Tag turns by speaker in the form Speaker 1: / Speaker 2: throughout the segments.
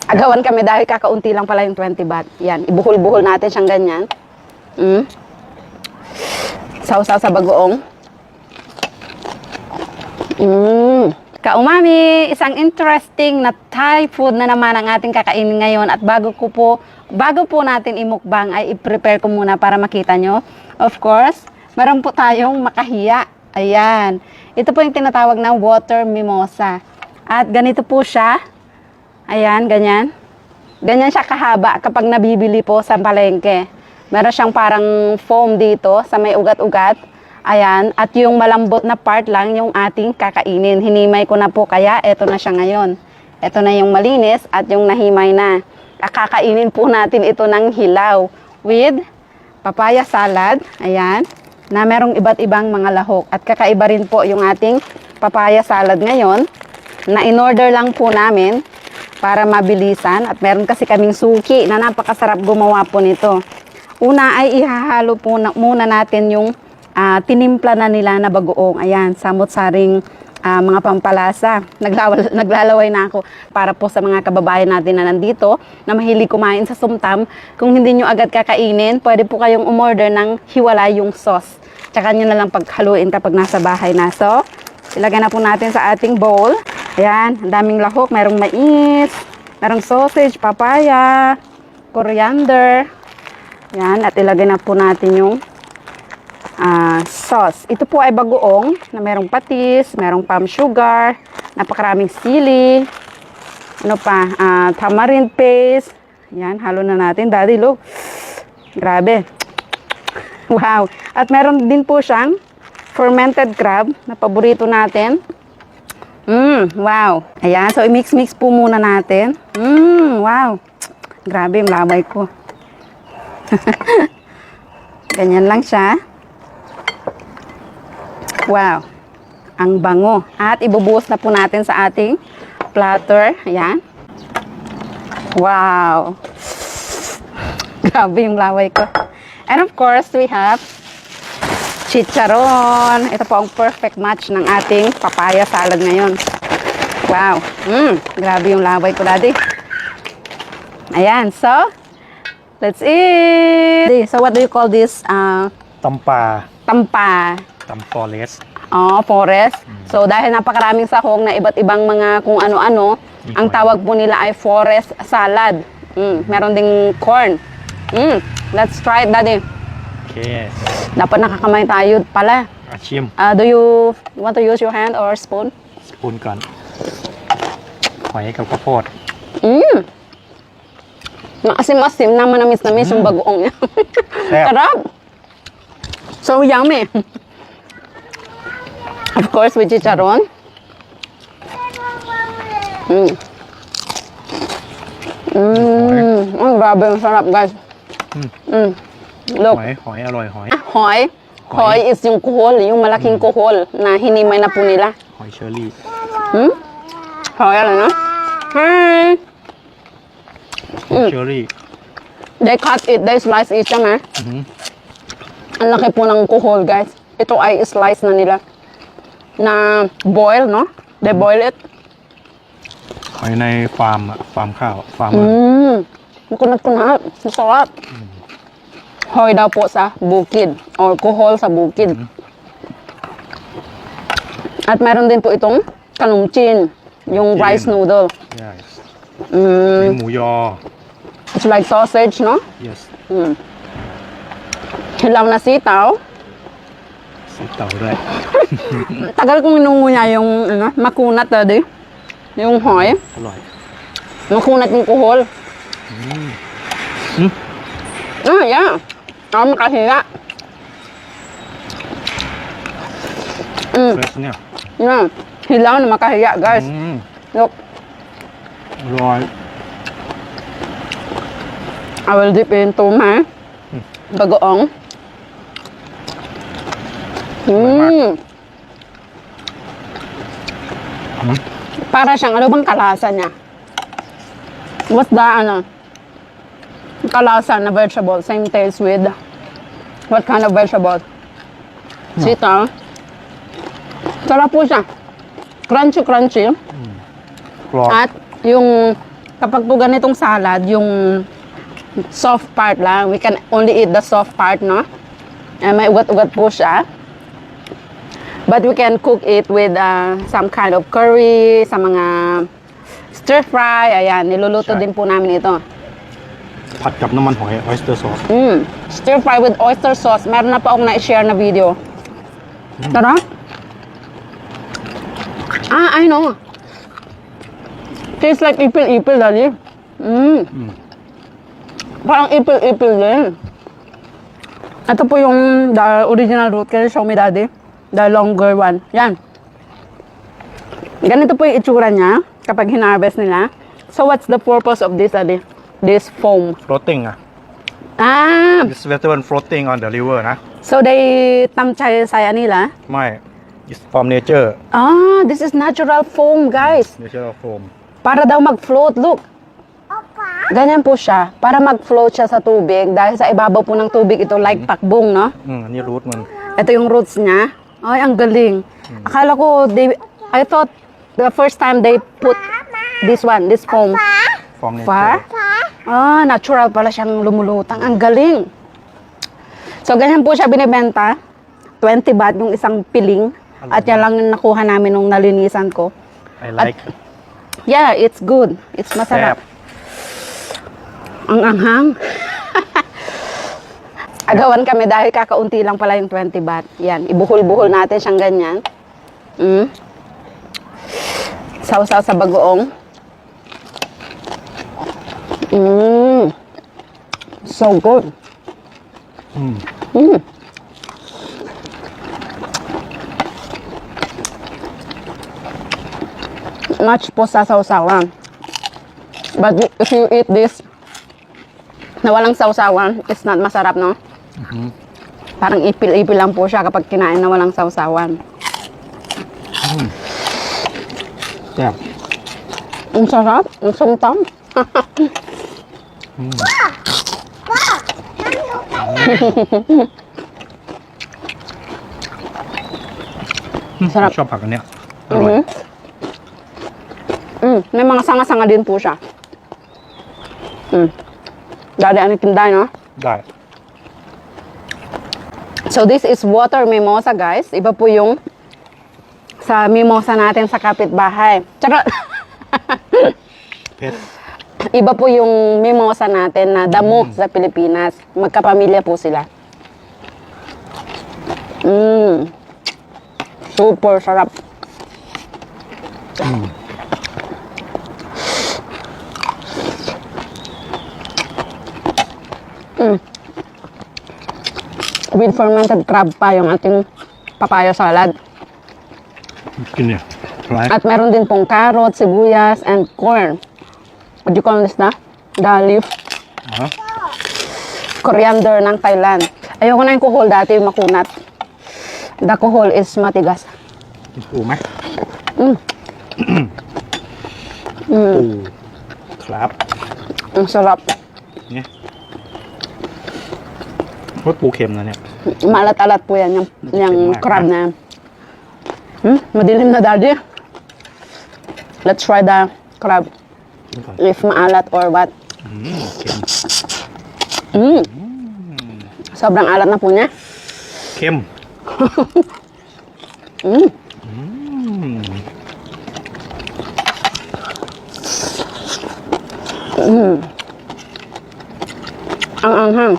Speaker 1: Agawan kami dahil kakaunti lang pala yung 20 baht. Yan, ibuhol-buhol natin siyang ganyan. Sausaw sa bagoong. Kaumami, isang interesting na Thai food na naman ang ating kakainin ngayon. At bago po natin imukbang ay i-prepare ko muna para makita nyo. Of course, meron po tayong makahiya. Ayan. Ito po yung tinatawag na water mimosa. At ganito po siya. Ayan, ganyan. Ganyan siya kahaba kapag nabibili po sa palengke. Meron siyang parang foam dito sa may ugat-ugat. Ayan. At yung malambot na part lang yung ating kakainin. Hinimay ko na po kaya eto na siya ngayon. Eto na yung malinis at yung nahimay na. Kakainin po natin ito ng hilaw with papaya salad. Ayan. Na merong iba't ibang mga lahok. At kakaiba rin po yung ating papaya salad ngayon na in-order lang po namin para mabilisan. At meron kasi kaming suki na napakasarap gumawa po nito. Una ay ihahalo po muna natin yung tinimpla na nila na bagoong. Ayan, samot-saring mga pampalasa. Naglalaway na ako para po sa mga kababayan natin na nandito na mahilig kumain sa sumtam. Kung hindi nyo agad kakainin, pwede po kayong umorder ng hiwalay yung sauce. Tsaka nyo na lang paghaluin kapag nasa bahay na. So, ilagay na po natin sa ating bowl. Ayan, ang daming lahok. Merong mais, merong sausage, papaya, coriander. Ayan, at ilagay na po natin yung sauce. Ito po ay bagoong na merong patis, merong palm sugar, napakaraming sili, ano pa, tamarind paste. Ayan, halo na natin. Daddy, look. Grabe. Wow. At meron din po siyang fermented crab na paborito natin. Wow. Ayan, so i-mix-mix po muna natin. Wow. Grabe, yung lamay ko. Ganyan lang siya. Wow. Ang bango. At ibubuhos na po natin sa ating platter. Ayan. Wow. Grabe yung laway ko. And of course, we have chicharon. Ito po ang perfect match ng ating papaya salad ngayon. Wow. Grabe yung laway ko, Daddy. Ayan. So, let's eat. So, what do you call this?
Speaker 2: Tampa.
Speaker 1: Tampa.
Speaker 2: Forest.
Speaker 1: Oh, forest. So, dahil napakaraming sahog na iba't ibang mga kung ano-ano, ang tawag po nila ay forest salad. Meron ding corn. Let's try it, Daddy.
Speaker 2: Okay.
Speaker 1: Dapat nakakamay tayo pala.
Speaker 2: ชิม
Speaker 1: Do you want to use your hand or spoon?
Speaker 2: สปูนก่อนหอยกับข้าวโพด
Speaker 1: Maasim-asim na manamis-namis yung bagoong niya. Sarap! So yummy! Of course, with chicharon. Ang grabe, ang sarap, guys. Look.
Speaker 2: หอยอร่อยหอย
Speaker 1: Hoy. Hoy is yung kuhol, yung malaking kuhol na hinimay na po nila.
Speaker 2: หอยเชอรี่
Speaker 1: Hoy, ano na? Hi!
Speaker 2: หอยเชอรี่
Speaker 1: They cut it, they slice it, tama? Ang laki po ng kuhol, guys. Ito ay slice na nila. Na boil, no? They boil it.
Speaker 2: หอยในฟาร์มอะฟาร์มข้าวฟาร์ม
Speaker 1: Makunat-kunat. Masarap. Hoy daw po sa bukid. Or kuhol sa bukid. At meron din po itong kanumchin. Yung rice noodle.
Speaker 2: yes มีหมูยอ
Speaker 1: It's like sausage, no?
Speaker 2: yes
Speaker 1: Hilaw na sitaw.
Speaker 2: ใส่เต่าด้วย
Speaker 1: Tagal kong inungunya yung makunat, Daddy. Yung hoy.
Speaker 2: อร่อย
Speaker 1: Makunat yung kuhol. Yeah. Makahiya.
Speaker 2: เฟรชเนี่ย
Speaker 1: Yeah. Hilaw na makahiya, guys. Look.
Speaker 2: อร่อย
Speaker 1: I will dip into my bagoong. Para siyang ano bang kalasa niya? What's the kalasa na vegetable? Same taste with what kind of vegetable? Sitaw. Sarap po siya. Crunchy, crunchy.
Speaker 2: กรอบ
Speaker 1: At yung kapag po ganitong salad, yung soft part lang, we can only eat the soft part, no? May ugat-ugat po siya. But we can cook it with some kind of curry, sa mga stir fry. Ayan, niluluto din po namin ito.
Speaker 2: ผัดกับน้ำมันหอย oyster sauce
Speaker 1: Stir fry with oyster sauce. Meron na pa akong na-share na video. Sarap. I know. Tastes like ipil-ipil, Daddy. Parang ipil-ipil din. Ito po yung the original root. Can you show me, Daddy? The longer one. Yan. Ganito po yung itsura niya kapag hinarvest nila. So, what's the purpose of this, Daddy? This foam.
Speaker 2: floating อ่ะ this vegetable floating on the river นะ
Speaker 1: So, they tamchay saya nila.
Speaker 2: ไม่ it's from nature
Speaker 1: This is natural foam, guys.
Speaker 2: natural foam
Speaker 1: Para daw mag-float. Look. Ganyan po siya. Para mag-float siya sa tubig. Dahil sa ibabaw po ng tubig ito like pakbong, no?
Speaker 2: อันนี้ root มัน
Speaker 1: Ito yung roots niya. Ay, ang galing. Akala ko, I thought the first time they put this foam.
Speaker 2: from
Speaker 1: Far?
Speaker 2: nature
Speaker 1: Natural pala siyang lumulutang. Ang galing. So, ganyan po siya binibenta. 20 baht yung isang piling. At yan lang yung nakuha namin nung nalinisan ko.
Speaker 2: I like
Speaker 1: Yeah, it's good. It's masarap.
Speaker 2: Sarap.
Speaker 1: Ang anghang. Agawan kami dahil kakaunti lang pala yung 20 baht. Yan, ibuhol-buhol natin siyang ganyan. Sausaw sa bagoong. So good. Much po sa sausawan. But if you eat this na walang sausawan, it's not masarap, no? Parang ipil-ipil lang po siya kapag kinain na walang sausawan.
Speaker 2: แซ่บ
Speaker 1: Ang sarap. Ang sumtam. Sarap.
Speaker 2: ชอบผักอันเนี้ยอร่อย
Speaker 1: May mga sanga-sanga din po siya. Dali, ano tinday, no?
Speaker 2: ได้
Speaker 1: So, this is water mimosa, guys. Iba po yung sa mimosa natin sa kapitbahay. Charot!
Speaker 2: เผ็ด
Speaker 1: Iba po yung mimosa natin na damo sa Pilipinas. Magkapamilya po sila. Super sarap. With fermented crab pa yung ating papaya salad.
Speaker 2: กินเนี่ยไร
Speaker 1: At meron din pong carrot, sibuyas, and corn. What do you call this na? The leaf.
Speaker 2: ฮะ
Speaker 1: Coriander ng Thailand. Ayoko na yung kuhol dati, yung makunat. The kuhol is matigas.
Speaker 2: กินปูไหม ปูครับ
Speaker 1: Ang sarap.
Speaker 2: เนี่ยรสปูเค็มนะเนี่ย
Speaker 1: Maalat-alat po yan, yung crab na yan. Madilim na, Daddy. Let's try the crab.
Speaker 2: กินก่อน
Speaker 1: If maalat or what.
Speaker 2: เค็ม
Speaker 1: Sobrang alat na po niya.
Speaker 2: เค็ม
Speaker 1: Ang anghang.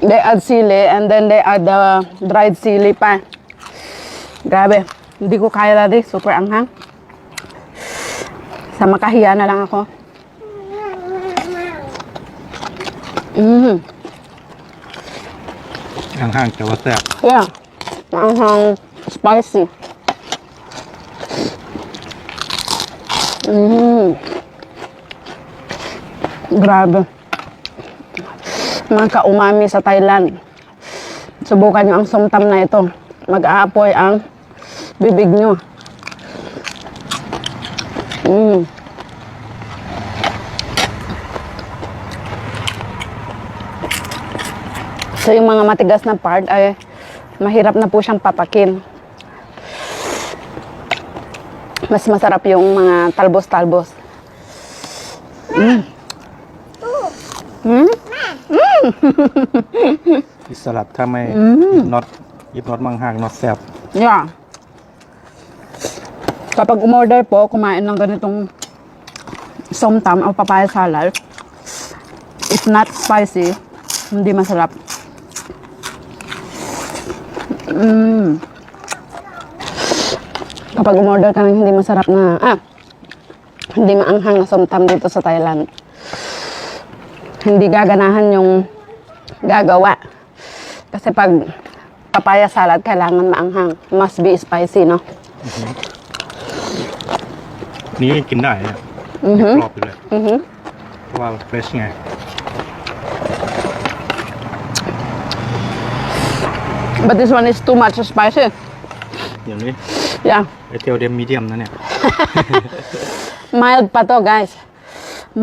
Speaker 1: They add sili and then they add the dried sili pa. Grabe. Hindi ko kaya, Daddy. Super anghang. Sa makahiya na lang ako.
Speaker 2: ห่างๆแต่ว่าแซ่บ
Speaker 1: Yeah. Anghang spicy. Grabe. Mga ka-umami sa Thailand. Subukan nyo ang somtam na ito. Mag-aapoy ang bibig nyo. So yung mga matigas na part ay mahirap na po siyang papakin. Mas masarap yung mga talbos-talbos.
Speaker 2: Salad ถ้าไม่ not manghang not แซ่บ
Speaker 1: Yeah. Kapag umorder po, kumain ng ganitong somtam o papaya salad, if not spicy, hindi masarap. Kapag umorder ka ng hindi masarap na, hindi maanghang na somtam dito sa Thailand, hindi gaganahan yung gagawa. Kasi pag papaya salad, kailangan maanghang. Must be spicy, no?
Speaker 2: นี่กินได้เนี่ยกรอบอยู่เลยเพราะว่า fresh ไง
Speaker 1: But this one is too much spicy.
Speaker 2: อย่างนี้
Speaker 1: Yeah.
Speaker 2: ไอเทลเดมมีเดียมนะเนี่ย
Speaker 1: Mild pa to, guys.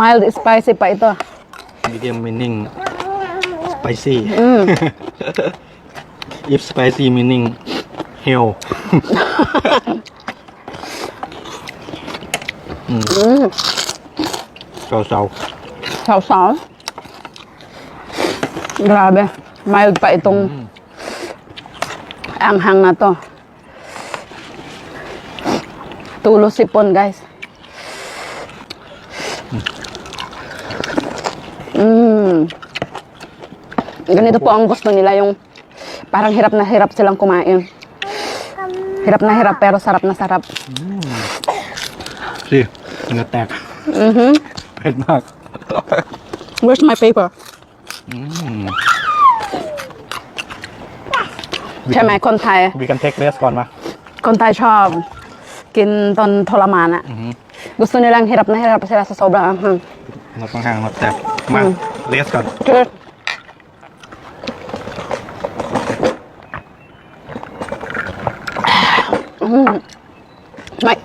Speaker 1: Mild spicy pa ito.
Speaker 2: medium meaning spicy if spicy meaning hell เศร้า
Speaker 1: Sausaw. Grabe. Mild pa itong anghang na to. Tulo sipon, guys. Ganito po ang gusto nila, yung parang hirap na hirap silang kumain. Hirap na hirap pero sarap na sarap.
Speaker 2: สิเนื้อแตกเผ็ดมาก
Speaker 1: Where's my paper? ใช่ไหมคนไทย
Speaker 2: we can take rest ก่อนมา
Speaker 1: คนไทยชอบกินตอนทรมานอะgusto nilang hirap na hirap sila sa sobrang anghang.
Speaker 2: not manghang not แซ่บมา rest ก่อน
Speaker 1: Cheers.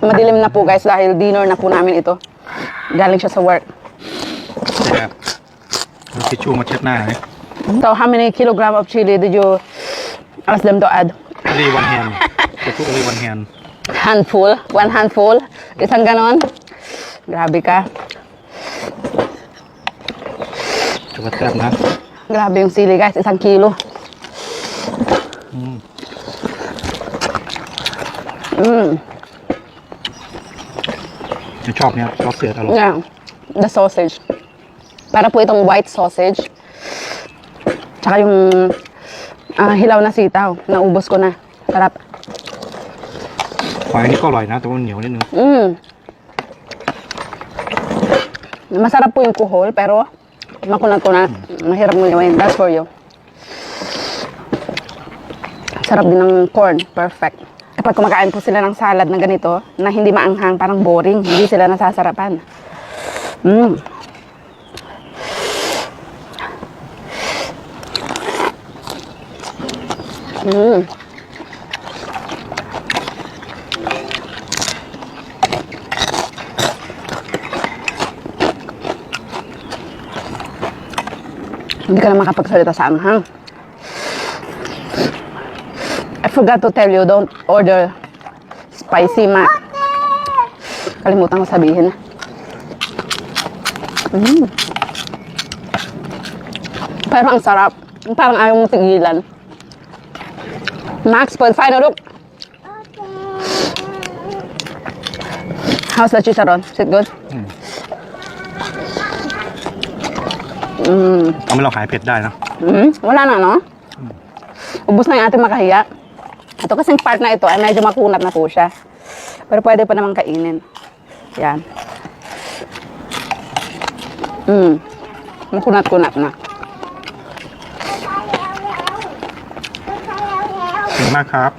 Speaker 1: Madilim na po, guys, dahil dinner na po namin ito. Galing siya sa work.
Speaker 2: แต่เอาทิชชู่มาเช็ดหน้าไหม
Speaker 1: So, how many kilogram of chili did you ask them to add?
Speaker 2: only one hand จะพูด only one hand
Speaker 1: Handful? One handful? Isang ganon? Grabe ka.
Speaker 2: จะว่าแซ่บนะ
Speaker 1: Grabe yung sili, guys. Isang kilo. Mm.
Speaker 2: ชอบเนี่ยซอสเสืออร่อย
Speaker 1: Yeah. The sausage. Para po itong white sausage. Tsaka yung hilaw na sitaw. Naubos ko na. Sarap.
Speaker 2: หอยนี่ก็อร่อยนะแต่ว่าเหนียวนิดนึง
Speaker 1: Masarap po yung kuhol, pero makunat-kunat. Mahirap mo gawin. That's for you. Sarap din ng corn. Perfect. Kapag kumakain po sila ng salad na ganito, na hindi maanghang, parang boring. Hindi sila nasasarapan. Hindi ka na makapagsalita sa anghang. I forgot to tell you, don't order spicy mac. Kalimutan ko sabihin. Pero ang sarap. Parang ayaw mong tigilan. Max, point final look. How's the chicharon? Is it good?
Speaker 2: ทำให้เราหายเผ็ดได้นะ
Speaker 1: Wala na, no? Ubus na yung ating makahiya. Ito kasing part na ito ay medyo makunat na po siya. Pero pwede pa naman kainin. Yan. Makunat-kunat na.
Speaker 2: เก่งมากครับ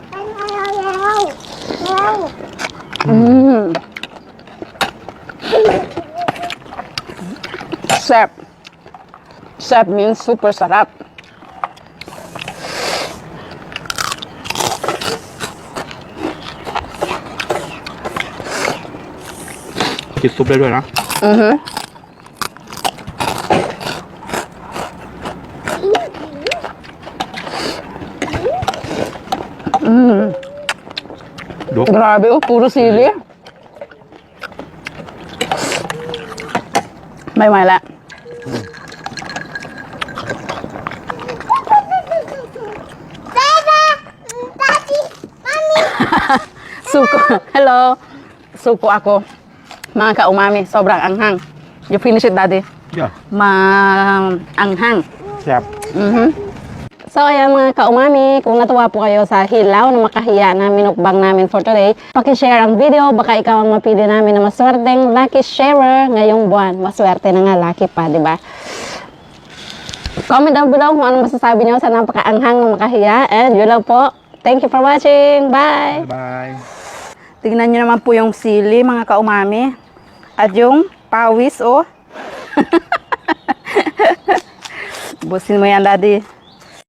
Speaker 1: Sep. Sep means super sarap.
Speaker 2: กินซุปได้ด้วยนะ ดู
Speaker 1: Grabe, oh, puro sili. May wala. Suko. Hello. Suko ako. Mga kaumami, sobrang anghang. You finish it, Daddy?
Speaker 2: Yeah.
Speaker 1: Anghang.
Speaker 2: Yep.
Speaker 1: So, ayan mga kaumami, kung natuwa po kayo sa hilaw na makahiya na minukbang namin for today, pakishare ang video, baka ikaw ang mapili namin na maswerteng lucky sharer ngayong buwan. Maswerte na nga, lucky pa, di ba? Comment down below kung ano masasabi nyo sa napakaanghang na makahiya. And yun lang po. Thank you for watching. Bye!
Speaker 2: Bye.
Speaker 1: Tingnan nyo naman po yung sili, mga kaumami. At yung pawis, oh. Busin mo yan, Daddy.